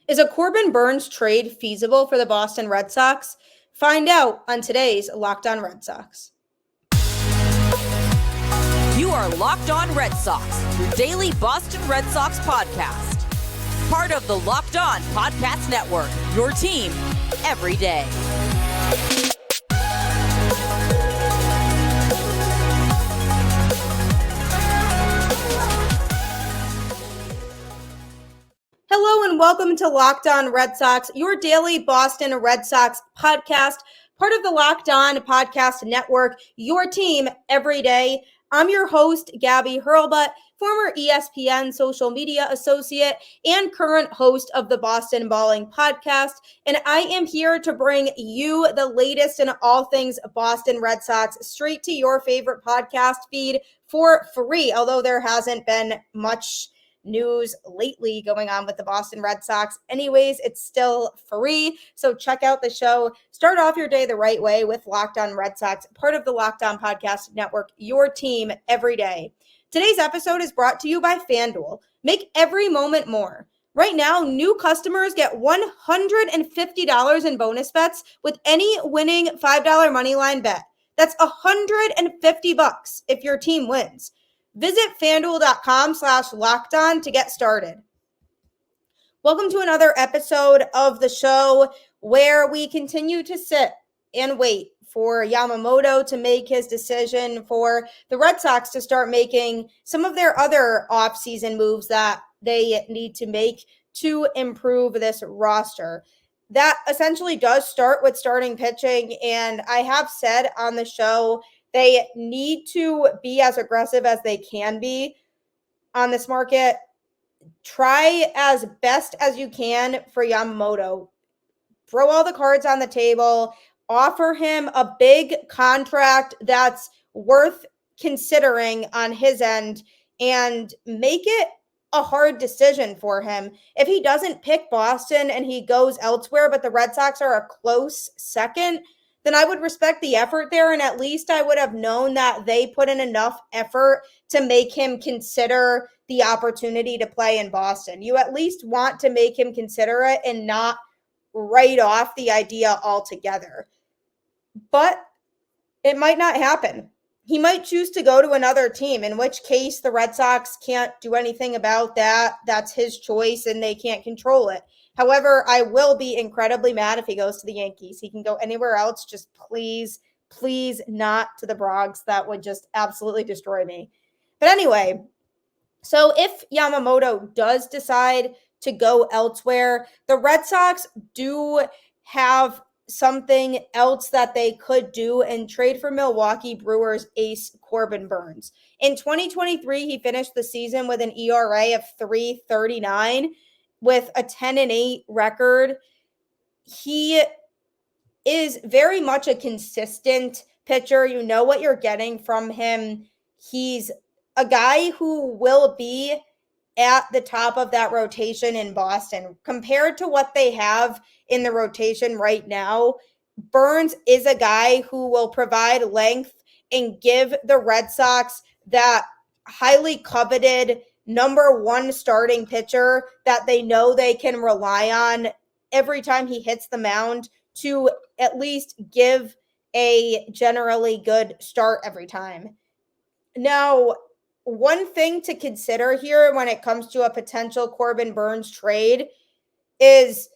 Is a Corbin Burnes trade feasible for the Boston Red Sox? Find out on today's Locked On Red Sox. You are Locked On Red Sox, your daily Boston Red Sox podcast. Part of the Locked On Podcast Network, your team every day. Hello and welcome to Locked On Red Sox, your daily Boston Red Sox podcast, part of the Locked On Podcast Network, your team every day. I'm your host, Gabby Hurlbut, former ESPN social media associate and current host of the Boston Balling podcast, and I am here to bring you the latest in all things Boston Red Sox straight to your favorite podcast feed for free, although there hasn't been much news lately going on with the Boston Red Sox. Anyways, it's still free, so check out the show. Start off your day the right way with Locked On Red Sox, part of the Locked On Podcast Network, your team every day. Today's episode is brought to you by FanDuel. Make every moment more. Right now, new customers get $150 in bonus bets with any winning $5 moneyline bet. That's $150 if your team wins. Visit FanDuel.com/lockedon to get started. Welcome to another episode of the show where we continue to sit and wait for Yamamoto to make his decision, for the Red Sox to start making some of their other offseason moves that they need to make to improve this roster. That essentially does start with starting pitching, and I have said on the show they need to be as aggressive as they can be on this market. Try as best as you can for Yamamoto. Throw all the cards on the table. Offer him a big contract that's worth considering on his end and make it a hard decision for him. If he doesn't pick Boston and he goes elsewhere, but the Red Sox are a close second, then I would respect the effort there, and at least I would have known that they put in enough effort to make him consider the opportunity to play in Boston. You at least want to make him consider it and not write off the idea altogether. But it might not happen. He might choose to go to another team, in which case the Red Sox can't do anything about that. That's his choice, and they can't control it. However, I will be incredibly mad if he goes to the Yankees. He can go anywhere else. Just please not to the Bronx. That would just absolutely destroy me. But anyway, so if Yamamoto does decide to go elsewhere, the Red Sox do have something else that they could do and trade for Milwaukee Brewers ace Corbin Burnes. In 2023, he finished the season with an ERA of 3.39. with a 10-8 record. He is very much a consistent pitcher. You know what you're getting from him. He's a guy who will be at the top of that rotation in Boston. Compared to what they have in the rotation right now, Burnes is a guy who will provide length and give the Red Sox that highly coveted number one starting pitcher that they know they can rely on every time he hits the mound to at least give a generally good start every time. Now, one thing to consider here when it comes to a potential Corbin Burnes trade is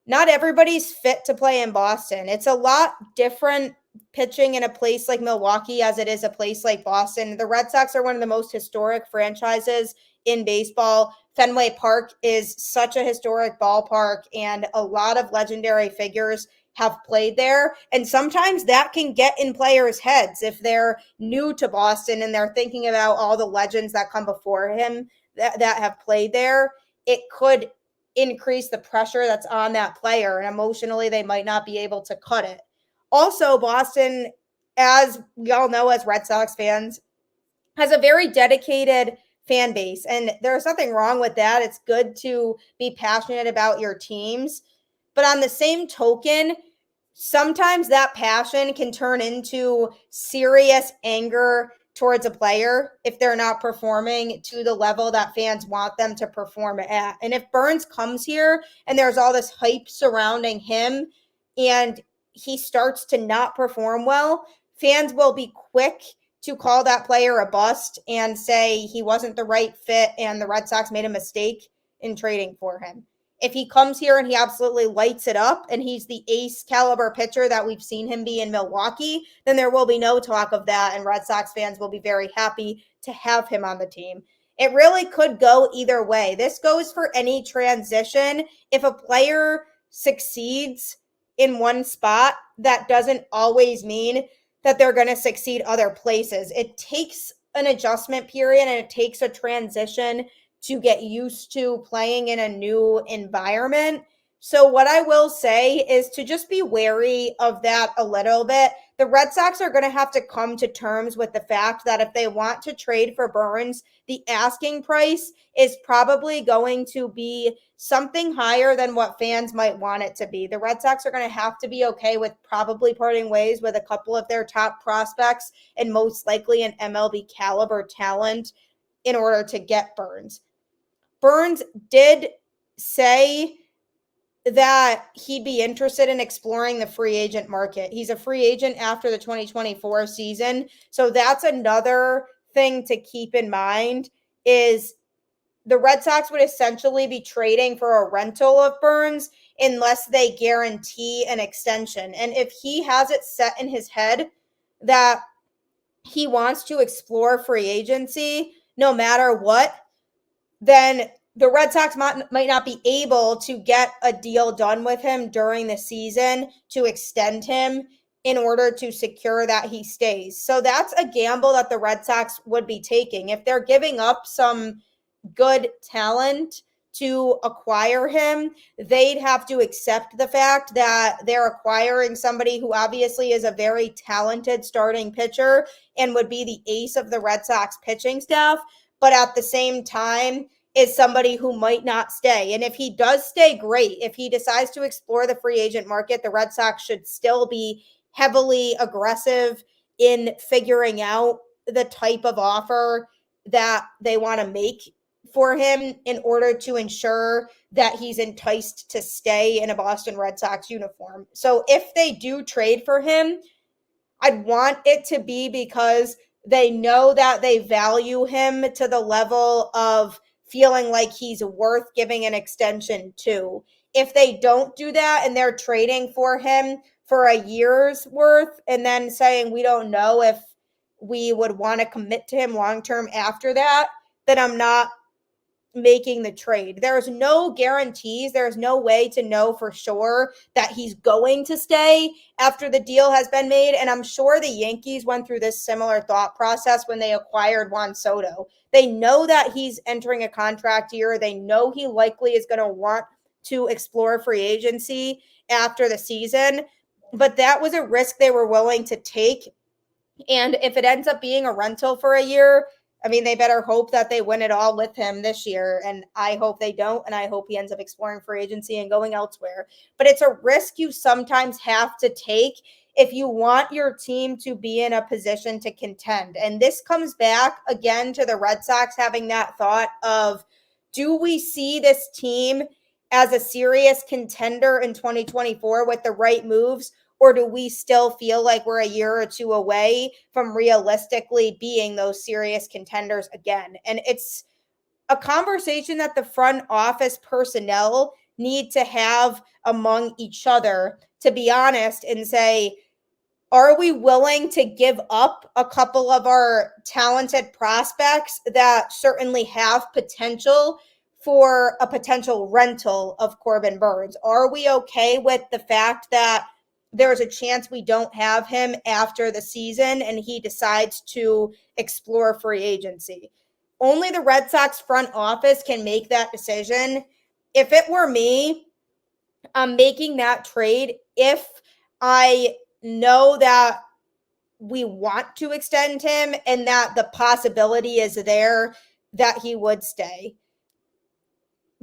not everybody's fit to play in Boston. It's a lot different pitching in a place like Milwaukee as it is a place like Boston. The Red Sox are one of the most historic franchises in baseball. Fenway Park is such a historic ballpark, and a lot of legendary figures have played there. And sometimes that can get in players' heads if they're new to Boston and they're thinking about all the legends that come before him that have played there. It could increase the pressure that's on that player, and emotionally they might not be able to cut it. Also, Boston, as we all know as Red Sox fans, has a very dedicated fan base, and there's nothing wrong with that. It's good to be passionate about your teams. But on the same token, sometimes that passion can turn into serious anger towards a player if they're not performing to the level that fans want them to perform at. And if Burnes comes here and there's all this hype surrounding him and he starts to not perform well, fans will be quick to call that player a bust and say he wasn't the right fit and the Red Sox made a mistake in trading for him. If he comes here and he absolutely lights it up and he's the ace caliber pitcher that we've seen him be in Milwaukee, then there will be no talk of that, and Red Sox fans will be very happy to have him on the team. It really could go either way. This goes for any transition. If a player succeeds in one spot, that doesn't always mean that they're going to succeed other places. It takes an adjustment period and it takes a transition to get used to playing in a new environment. So what I will say is to just be wary of that a little bit. The Red Sox are going to have to come to terms with the fact that if they want to trade for Burnes, the asking price is probably going to be something higher than what fans might want it to be. The Red Sox are going to have to be okay with probably parting ways with a couple of their top prospects and most likely an MLB caliber talent in order to get Burnes. Burnes did say that he'd be interested in exploring the free agent market. He's a free agent after the 2024 season. So that's another thing to keep in mind is the Red Sox would essentially be trading for a rental of Burnes unless they guarantee an extension. And if he has it set in his head that he wants to explore free agency no matter what, then the Red Sox might not be able to get a deal done with him during the season to extend him in order to secure that he stays. So that's a gamble that the Red Sox would be taking. If they're giving up some good talent to acquire him, they'd have to accept the fact that they're acquiring somebody who obviously is a very talented starting pitcher and would be the ace of the Red Sox pitching staff, but at the same time is somebody who might not stay. And if he does stay, great. If he decides to explore the free agent market, the Red Sox should still be heavily aggressive in figuring out the type of offer that they want to make for him in order to ensure that he's enticed to stay in a Boston Red Sox uniform. So if they do trade for him, I'd want it to be because they know that they value him to the level of feeling like he's worth giving an extension to. If they don't do that and they're trading for him for a year's worth and then saying we don't know if we would want to commit to him long-term after that, then I'm not making the trade. There's no guarantees. There's no way to know for sure that he's going to stay after the deal has been made. And I'm sure the Yankees went through this similar thought process when they acquired Juan Soto. They know that he's entering a contract year. They know he likely is going to want to explore free agency after the season, but that was a risk they were willing to take. And if it ends up being a rental for a year, I mean, they better hope that they win it all with him this year. And I hope they don't. And I hope he ends up exploring free agency and going elsewhere. But it's a risk you sometimes have to take if you want your team to be in a position to contend. And this comes back again to the Red Sox having that thought of, do we see this team as a serious contender in 2024 with the right moves? Or do we still feel like we're a year or two away from realistically being those serious contenders again? And it's a conversation that the front office personnel need to have among each other, to be honest, and say, are we willing to give up a couple of our talented prospects that certainly have potential for a potential rental of Corbin Burnes? Are we okay with the fact that there's a chance we don't have him after the season and he decides to explore free agency? Only the Red Sox front office can make that decision. If it were me, I'm making that trade if I know that we want to extend him and that the possibility is there that he would stay.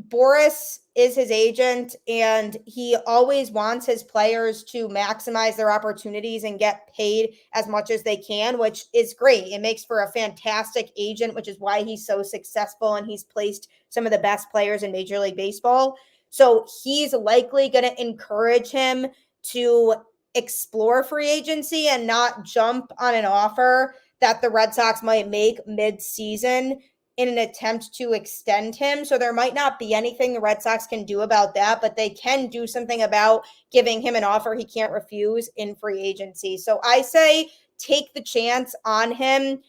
Boris is his agent, and he always wants his players to maximize their opportunities and get paid as much as they can, which is great. It makes for a fantastic agent, which is why he's so successful and he's placed some of the best players in Major League Baseball. So he's likely going to encourage him to explore free agency and not jump on an offer that the Red Sox might make mid-season in an attempt to extend him. So there might not be anything the Red Sox can do about that, but they can do something about giving him an offer he can't refuse in free agency. So I say take the chance on him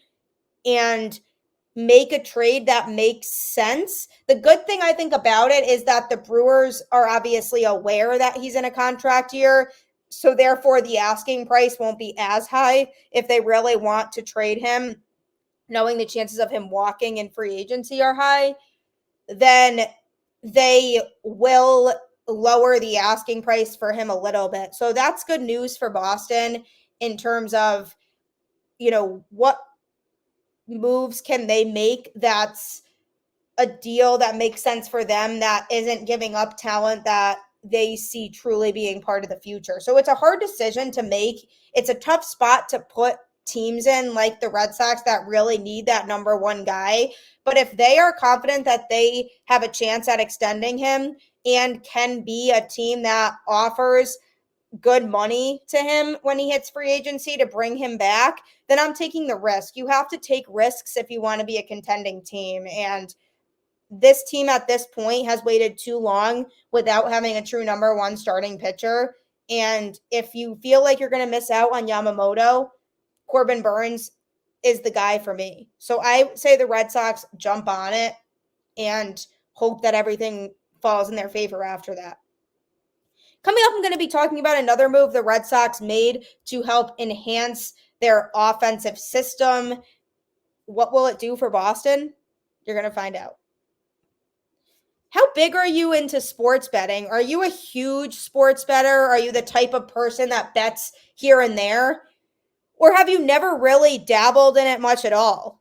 and make a trade that makes sense. The good thing I think about it is that the Brewers are obviously aware that he's in a contract year. So therefore the asking price won't be as high if they really want to trade him, knowing the chances of him walking in free agency are high. Then they will lower the asking price for him a little bit. So that's good news for Boston in terms of, what moves can they make that's a deal that makes sense for them, that isn't giving up talent that they see truly being part of the future. So it's a hard decision to make. It's a tough spot to put teams in, like the Red Sox, that really need that number one guy. But if they are confident that they have a chance at extending him and can be a team that offers good money to him when he hits free agency to bring him back, then I'm taking the risk. You have to take risks if you want to be a contending team. And this team at this point has waited too long without having a true number one starting pitcher. And if you feel like you're going to miss out on Yamamoto, Corbin Burnes is the guy for me. So I say the Red Sox jump on it and hope that everything falls in their favor after that. Coming up, I'm going to be talking about another move the Red Sox made to help enhance their offensive system. What will it do for Boston? You're going to find out. How big are you into sports betting? Are you a huge sports bettor? Are you the type of person that bets here and there? Or have you never really dabbled in it much at all?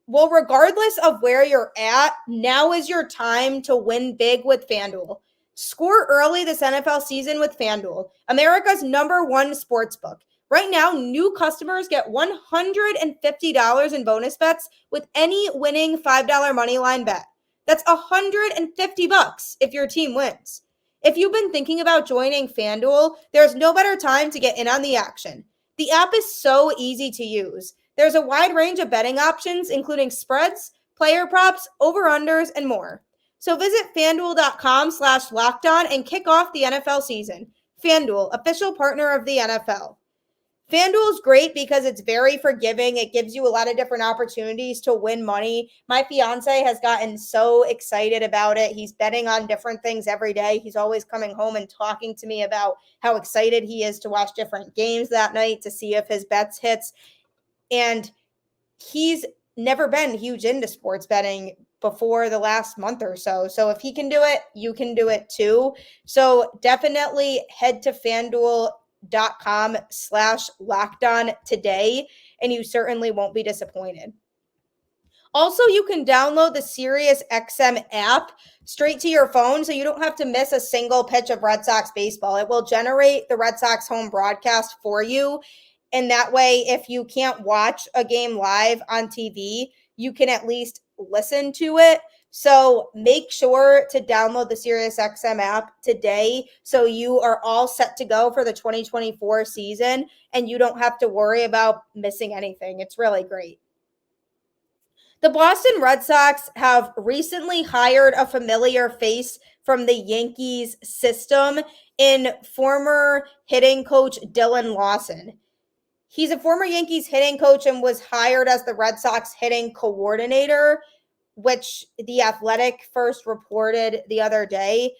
Well, regardless of where you're at, now is your time to win big with FanDuel. Score early this NFL season with FanDuel, America's number one sportsbook. Right now, new customers get $150 in bonus bets with any winning $5 moneyline bet. That's $150 if your team wins. If you've been thinking about joining FanDuel, there's no better time to get in on the action. The app is so easy to use. There's a wide range of betting options, including spreads, player props, over-unders, and more. So visit FanDuel.com/lockedon and kick off the NFL season. FanDuel, official partner of the NFL. FanDuel is great because it's very forgiving. It gives you a lot of different opportunities to win money. My fiance has gotten so excited about it. He's betting on different things every day. He's always coming home and talking to me about how excited he is to watch different games that night to see if his bets hits. And he's never been huge into sports betting before the last month or so. So if he can do it, you can do it too. So definitely head to FanDuel.com/lockedon today, and you certainly won't be disappointed. Also, you can download the SiriusXM app straight to your phone so you don't have to miss a single pitch of Red Sox baseball. It will generate the Red Sox home broadcast for you. And that way, if you can't watch a game live on TV, you can at least listen to it. So make sure to download the SiriusXM app today so you are all set to go for the 2024 season and you don't have to worry about missing anything. It's really great. The Boston Red Sox have recently hired a familiar face from the Yankees system in former hitting coach Dillon Lawson. He's a former Yankees hitting coach and was hired as the Red Sox hitting coordinator, which The Athletic first reported the other day.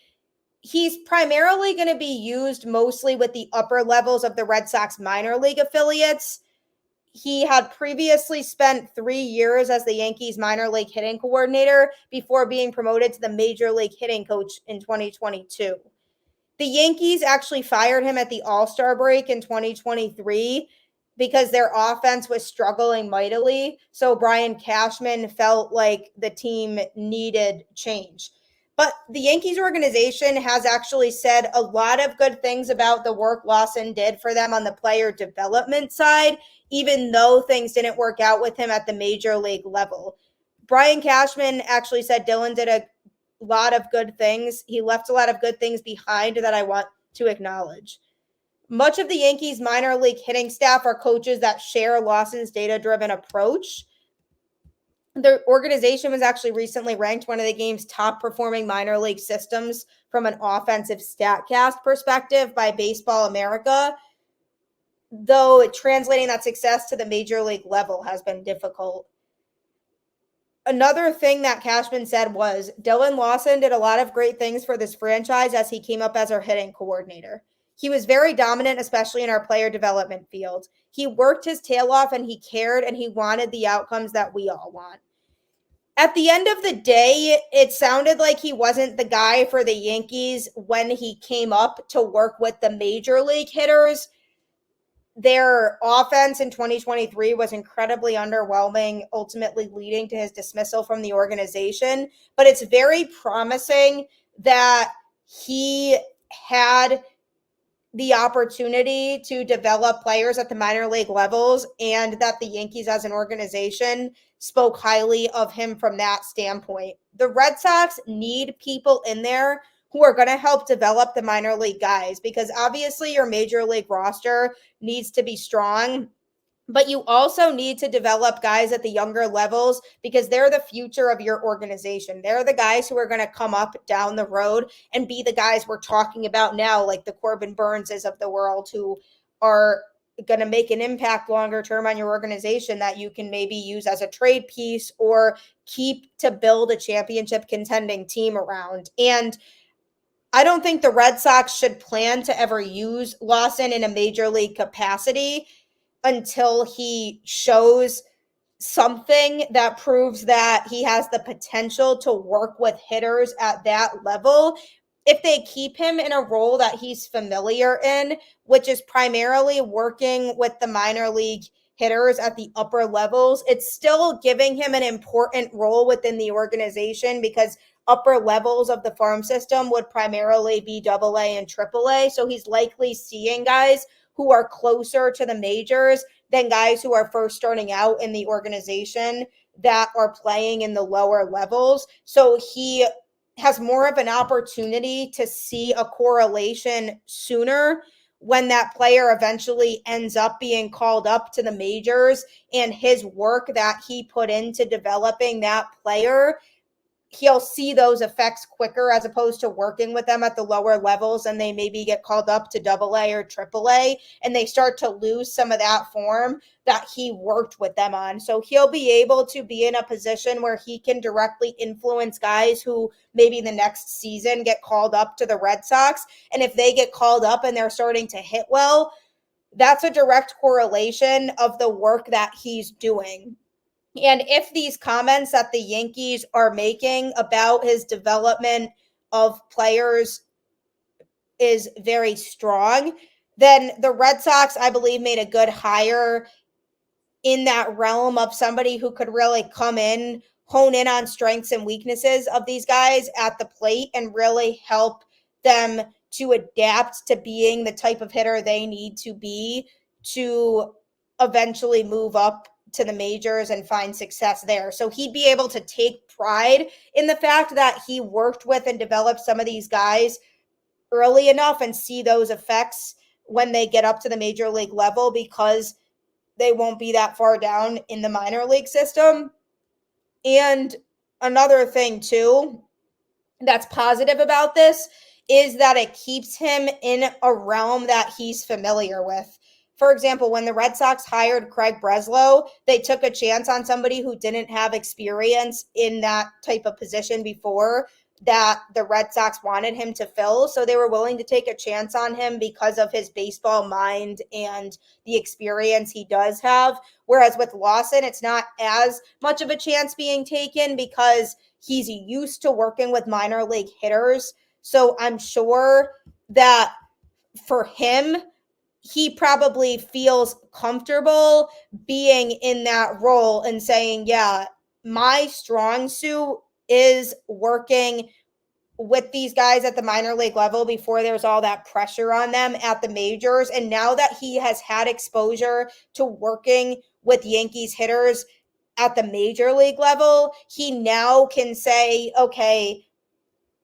He's primarily going to be used mostly with the upper levels of the Red Sox minor league affiliates. He had previously spent 3 years as the Yankees minor league hitting coordinator before being promoted to the major league hitting coach in 2022. The Yankees actually fired him at the All-Star break in 2023 because their offense was struggling mightily. So Brian Cashman felt like the team needed change. But the Yankees organization has actually said a lot of good things about the work Lawson did for them on the player development side, even though things didn't work out with him at the major league level. Brian Cashman actually said Dillon did a lot of good things. He left a lot of good things behind that I want to acknowledge. Much of the Yankees minor league hitting staff are coaches that share Lawson's data-driven approach. The organization was actually recently ranked one of the game's top performing minor league systems from an offensive StatCast perspective by Baseball America, though translating that success to the major league level has been difficult. Another thing that Cashman said was Dillon Lawson did a lot of great things for this franchise as he came up as our hitting coordinator. He was very dominant, especially in our player development field. He worked his tail off and he cared and he wanted the outcomes that we all want. At the end of the day, it sounded like he wasn't the guy for the Yankees when he came up to work with the major league hitters. Their offense in 2023 was incredibly underwhelming, ultimately leading to his dismissal from the organization. But it's very promising that he had the opportunity to develop players at the minor league levels and that the Yankees as an organization spoke highly of him from that standpoint. The Red Sox need people in there who are going to help develop the minor league guys because obviously your major league roster needs to be strong, but you also need to develop guys at the younger levels because they're the future of your organization. They're the guys who are going to come up down the road and be the guys we're talking about now, like the Corbin Burneses of the world who are going to make an impact longer term on your organization that you can maybe use as a trade piece or keep to build a championship contending team around. And I don't think the Red Sox should plan to ever use Lawson in a major league capacity until he shows something that proves that he has the potential to work with hitters at that level. If they keep him in a role that he's familiar in, which is primarily working with the minor league hitters at the upper levels, it's still giving him an important role within the organization because upper levels of the farm system would primarily be AA and AAA. So he's likely seeing guys who are closer to the majors than guys who are first starting out in the organization that are playing in the lower levels. So he has more of an opportunity to see a correlation sooner when that player eventually ends up being called up to the majors and his work that he put into developing that player, he'll see those effects quicker as opposed to working with them at the lower levels and they maybe get called up to AA or AAA and they start to lose some of that form that he worked with them on. So he'll be able to be in a position where he can directly influence guys who maybe the next season get called up to the Red Sox. And if they get called up and they're starting to hit well, that's a direct correlation of the work that he's doing. And if these comments that the Yankees are making about his development of players is very strong, then the Red Sox, I believe, made a good hire in that realm of somebody who could really come in, hone in on strengths and weaknesses of these guys at the plate and really help them to adapt to being the type of hitter they need to be to eventually move up to the majors and find success there. So he'd be able to take pride in the fact that he worked with and developed some of these guys early enough and see those effects when they get up to the major league level because they won't be that far down in the minor league system. And another thing too that's positive about this is that it keeps him in a realm that he's familiar with. For example, when the Red Sox hired Craig Breslow, they took a chance on somebody who didn't have experience in that type of position before that the Red Sox wanted him to fill. So they were willing to take a chance on him because of his baseball mind and the experience he does have. Whereas with Lawson, it's not as much of a chance being taken because he's used to working with minor league hitters. So I'm sure that for him, he probably feels comfortable being in that role and saying, yeah, my strong suit is working with these guys at the minor league level before there's all that pressure on them at the majors. And now that he has had exposure to working with Yankees hitters at the major league level, he now can say, okay,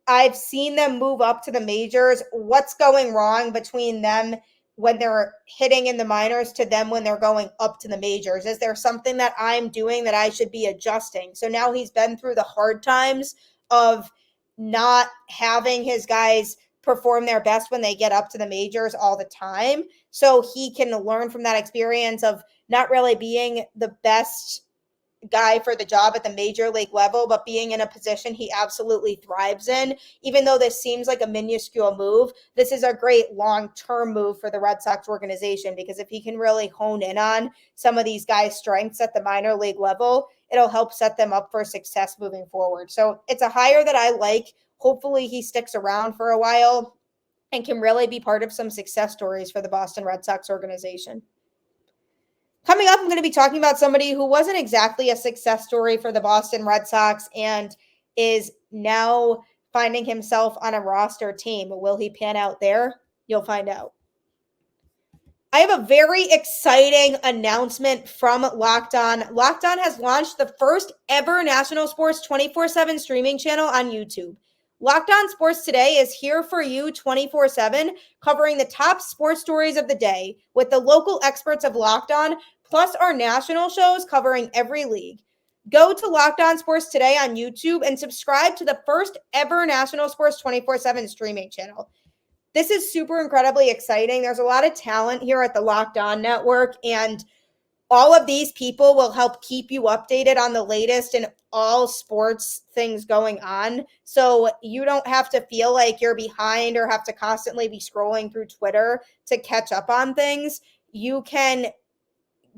I've seen them move up to the majors. What's going wrong between them when they're hitting in the minors to them when they're going up to the majors? Is there something that I'm doing that I should be adjusting? So now he's been through the hard times of not having his guys perform their best when they get up to the majors all the time. So he can learn from that experience of not really being the best guy for the job at the major league level, but being in a position he absolutely thrives in. Even though this seems like a minuscule move, this is a great long-term move for the Red Sox organization, because if he can really hone in on some of these guys' strengths at the minor league level, it'll help set them up for success moving forward. So it's a hire that I like. Hopefully he sticks around for a while and can really be part of some success stories for the Boston Red Sox organization. Coming up, I'm going to be talking about somebody who wasn't exactly a success story for the Boston Red Sox and is now finding himself on a roster team. Will he pan out there? You'll find out. I have a very exciting announcement from Locked On. Locked On has launched the first ever national sports 24/7 streaming channel on YouTube. Locked On Sports Today is here for you 24/7, covering the top sports stories of the day with the local experts of Locked On, plus our national shows covering every league. Go to Locked On Sports Today on YouTube and subscribe to the first ever national sports 24/7 streaming channel. This is super incredibly exciting. There's a lot of talent here at the Locked On Network, and all of these people will help keep you updated on the latest in all sports things going on. So you don't have to feel like you're behind or have to constantly be scrolling through Twitter to catch up on things. You can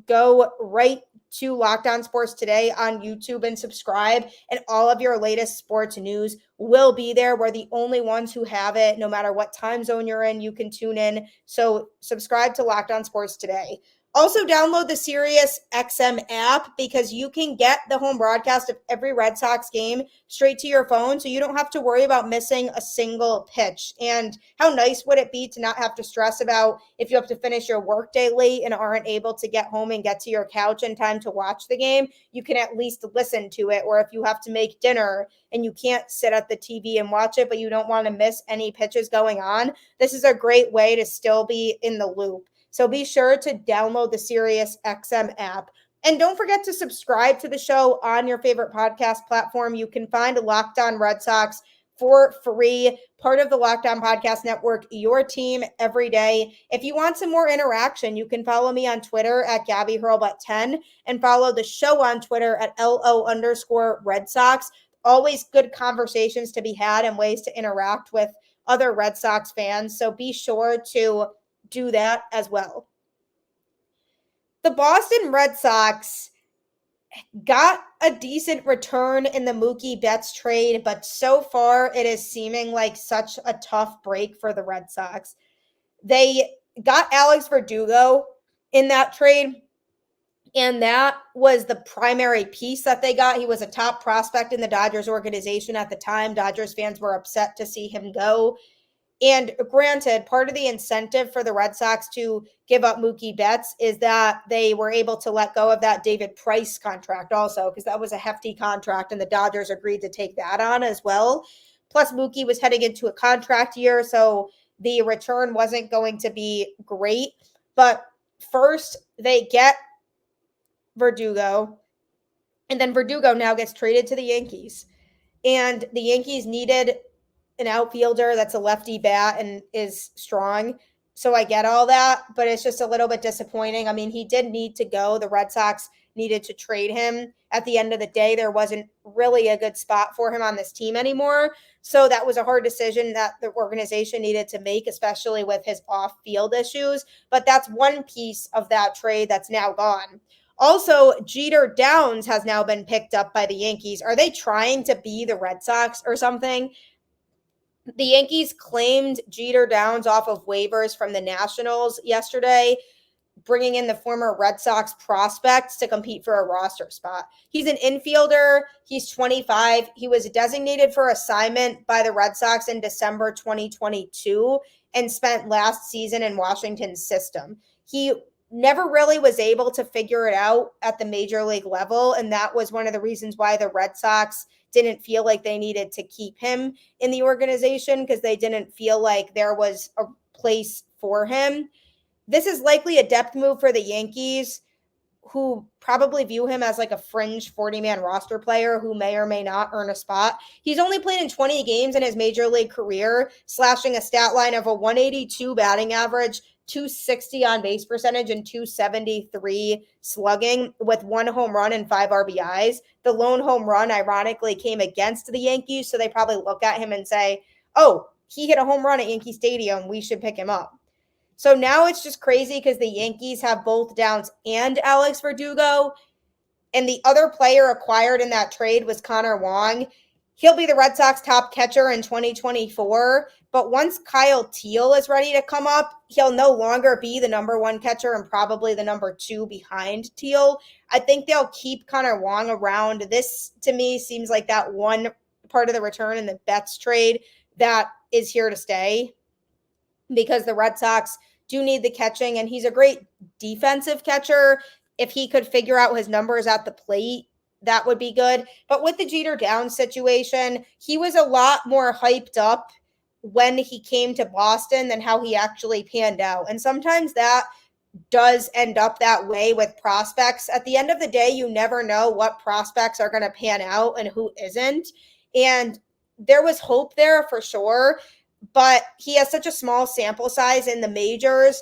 go right to Locked On Sports Today on YouTube and subscribe, and all of your latest sports news will be there. We're the only ones who have it. No matter what time zone you're in, you can tune in. So subscribe to Locked On Sports Today. Also, download the Sirius XM app, because you can get the home broadcast of every Red Sox game straight to your phone, so you don't have to worry about missing a single pitch. And how nice would it be to not have to stress about if you have to finish your workday late and aren't able to get home and get to your couch in time to watch the game? You can at least listen to it. Or if you have to make dinner and you can't sit at the TV and watch it, but you don't want to miss any pitches going on, this is a great way to still be in the loop. So be sure to download the Sirius XM app. And don't forget to subscribe to the show on your favorite podcast platform. You can find Locked On Red Sox for free, part of the Locked On Podcast Network, your team every day. If you want some more interaction, you can follow me on Twitter at Gabby Hurlbut10 and follow the show on Twitter at LO_Red Sox. Always good conversations to be had and ways to interact with other Red Sox fans. So be sure to do that as well. The Boston Red Sox got a decent return in the Mookie Betts trade, but so far it is seeming like such a tough break for the Red Sox. They got Alex Verdugo in that trade, and that was the primary piece that they got. He was a top prospect in the Dodgers organization at the time. Dodgers fans were upset to see him go. And granted, part of the incentive for the Red Sox to give up Mookie Betts is that they were able to let go of that David Price contract also, because that was a hefty contract, and the Dodgers agreed to take that on as well. Plus, Mookie was heading into a contract year, so the return wasn't going to be great. But first, they get Verdugo, and then Verdugo now gets traded to the Yankees. And the Yankees needed an outfielder that's a lefty bat and is strong. So I get all that, but it's just a little bit disappointing. I mean, he did need to go. The Red Sox needed to trade him. At the end of the day, there wasn't really a good spot for him on this team anymore. So that was a hard decision that the organization needed to make, especially with his off-field issues. But that's one piece of that trade that's now gone. Also, Jeter Downs has now been picked up by the Yankees. Are they trying to be the Red Sox or something? The Yankees claimed Jeter Downs off of waivers from the Nationals yesterday. bringing in the former Red Sox prospects to compete for a roster spot. He's an infielder. He's 25. He was designated for assignment by the Red Sox in December 2022 and spent last season in Washington's system. He never really was able to figure it out at the major league level, and that was one of the reasons why the Red Sox didn't feel like they needed to keep him in the organization, because they didn't feel like there was a place for him. This is likely a depth move for the Yankees, who probably view him as like a fringe 40-man roster player who may or may not earn a spot. He's only played in 20 games in his major league career, slashing a stat line of a 182 batting average, 260 on base percentage, and 273 slugging, with 1 home run and 5 RBIs. The lone home run, ironically, came against the Yankees, so they probably look at him and say, oh, he hit a home run at Yankee Stadium, we should pick him up. So now it's just crazy because the Yankees have both Downs and Alex Verdugo, and the other player acquired in that trade was Connor Wong. He'll be the Red Sox top catcher in 2024, but once Kyle Teel is ready to come up, he'll no longer be the number 1 catcher and probably the number 2 behind Teel. I think they'll keep Connor Wong around. This, to me, seems like that one part of the return in the Betts trade that is here to stay, because the Red Sox do need the catching, and he's a great defensive catcher. If he could figure out his numbers at the plate, that would be good. But with the Jeter Downs situation, he was a lot more hyped up when he came to Boston than how he actually panned out. And sometimes that does end up that way with prospects. At the end of the day, you never know what prospects are going to pan out and who isn't. And there was hope there for sure, but he has such a small sample size in the majors.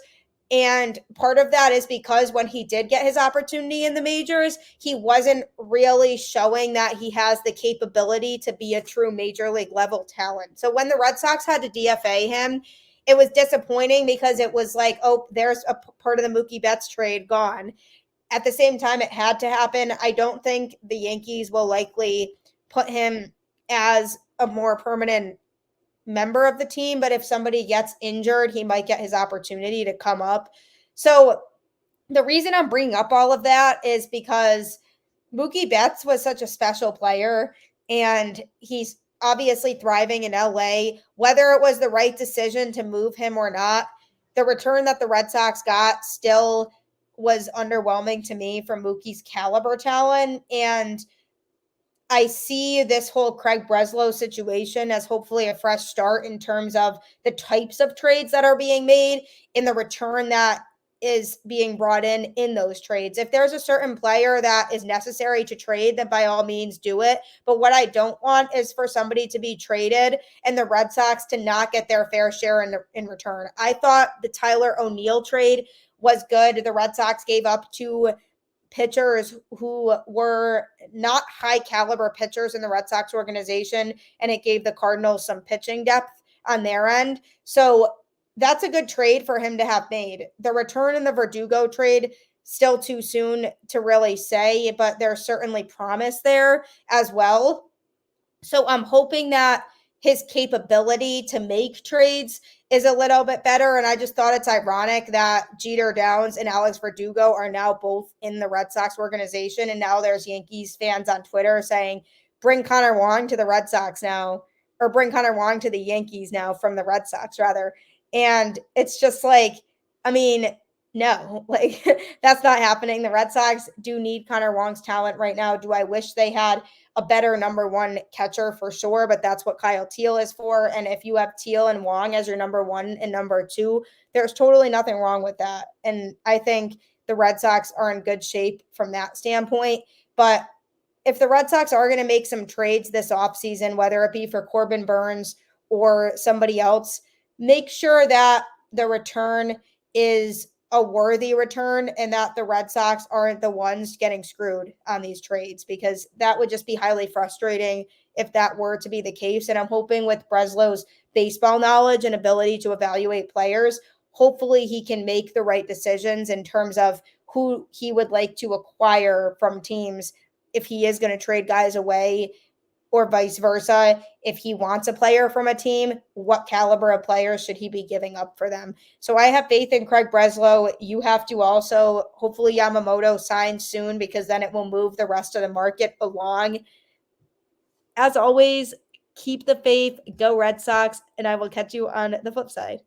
And part of that is because when he did get his opportunity in the majors, he wasn't really showing that he has the capability to be a true major league level talent. So when the Red Sox had to DFA him, it was disappointing because it was like, oh, there's a part of the Mookie Betts trade gone. At the same time, it had to happen. I don't think the Yankees will likely put him as a more permanent member of the team, but if somebody gets injured, he might get his opportunity to come up. So the reason I'm bringing up all of that is because Mookie Betts was such a special player, and he's obviously thriving in LA. Whether it was the right decision to move him or not, the return that the Red Sox got still was underwhelming to me from Mookie's caliber talent. And I see this whole Craig Breslow situation as hopefully a fresh start in terms of the types of trades that are being made in the return that is being brought in those trades. If there's a certain player that is necessary to trade, then by all means do it. But what I don't want is for somebody to be traded and the Red Sox to not get their fair share in return. I thought the Tyler O'Neill trade was good. The Red Sox gave up 2 pitchers who were not high caliber pitchers in the Red Sox organization, and it gave the Cardinals some pitching depth on their end. So that's a good trade for him to have made. The return in the Verdugo trade, still too soon to really say, but there's certainly promise there as well. So I'm hoping that his capability to make trades is a little bit better. And I just thought it's ironic that Jeter Downs and Alex Verdugo are now both in the Red Sox organization. And now there's Yankees fans on Twitter saying, bring Connor Wong to the Red Sox now, or bring Connor Wong to the Yankees now from the Red Sox rather. And it's just like, I mean, no, like that's not happening. The Red Sox do need Connor Wong's talent right now. Do I wish they had a better number 1 catcher? For sure, but that's what Kyle Teel is for. And if you have Teel and Wong as your number 1 and number 2, there's totally nothing wrong with that. And I think the Red Sox are in good shape from that standpoint. But if the Red Sox are going to make some trades this offseason, whether it be for Corbin Burnes or somebody else, make sure that the return is a worthy return and that the Red Sox aren't the ones getting screwed on these trades, because that would just be highly frustrating if that were to be the case. And I'm hoping with Breslow's baseball knowledge and ability to evaluate players, hopefully he can make the right decisions in terms of who he would like to acquire from teams if he is going to trade guys away or vice versa. If he wants a player from a team, what caliber of players should he be giving up for them? So I have faith in Craig Breslow. You have to also. Hopefully Yamamoto signs soon, because then it will move the rest of the market along. As always, keep the faith, go Red Sox, and I will catch you on the flip side.